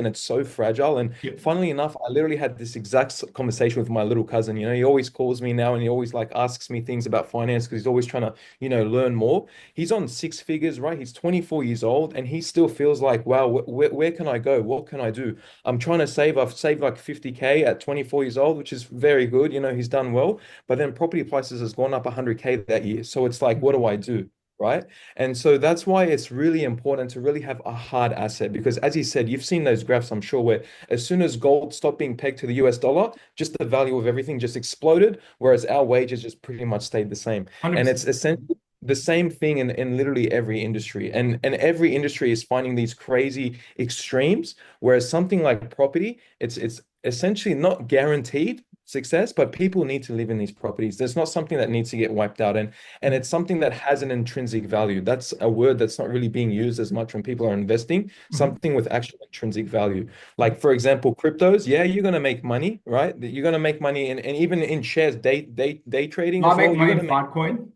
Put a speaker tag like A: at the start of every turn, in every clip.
A: and it's so fragile. And
B: Yep.
A: funnily enough, I literally had this exact conversation with my little cousin. He always calls me now and he always like asks me things about finance because he's always trying to, learn more. He's on six figures, right? He's 24 years old and he still feels like, wow, where can I go? What can I do? I'm trying to save. I've saved like 50K at 24 years old, which is very good. He's done well. But then property prices has gone up 100K that year. So it's like, what do I do? Right. And so that's why it's really important to really have a hard asset because, as you said, you've seen those graphs, I'm sure, where as soon as gold stopped being pegged to the US dollar, just the value of everything just exploded, whereas our wages just pretty much stayed the same. And
B: 100%.
A: it's essentially the same thing in literally every industry. And every industry is finding these crazy extremes, whereas something like property, it's essentially not guaranteed success, but people need to live in these properties. There's not something that needs to get wiped out. And it's something that has an intrinsic value. That's a word that's not really being used as much when people are investing,
B: Mhm.
A: something with actual intrinsic value. Like, for example, cryptos, yeah, you're going to make money, right? You're going to make money and even in shares, day trading
B: I
A: as
B: make
A: well, you're
B: money
A: going
B: in
A: to make,
B: Filecoin.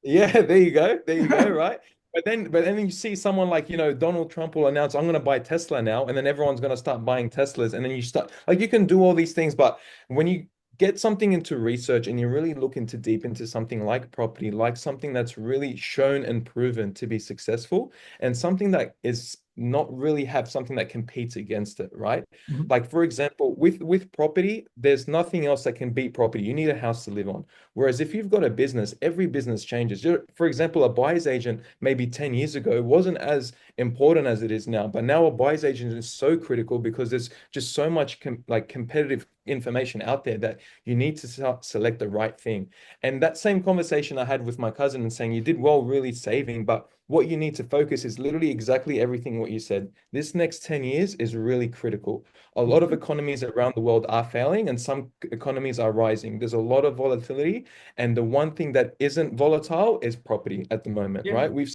A: yeah, there you go. There you go, right? But then you see someone like, Donald Trump will announce, I'm going to buy Tesla now, and then everyone's going to start buying Teslas. And then you start, like, you can do all these things, but when you get something into research and you really look into deep into something like property, like something that's really shown and proven to be successful, and something that is not really have something that competes against it, right?
B: Mhm.
A: Like, for example, with property, there's nothing else that can beat property. You need a house to live on. Whereas if you've got a business, every business changes. For example, a buyer's agent maybe 10 years ago wasn't as important as it is now, but now a buyer's agent is so critical because there's just so much like competitive information out there that you need to select the right thing. And that same conversation I had with my cousin and saying you did well really saving, but what you need to focus is literally exactly everything what you said. This next 10 years is really critical. A lot of economies around the world are failing and some economies are rising. There's a lot of volatility. And the one thing that isn't volatile is property at the moment,
B: Yeah.
A: right? We've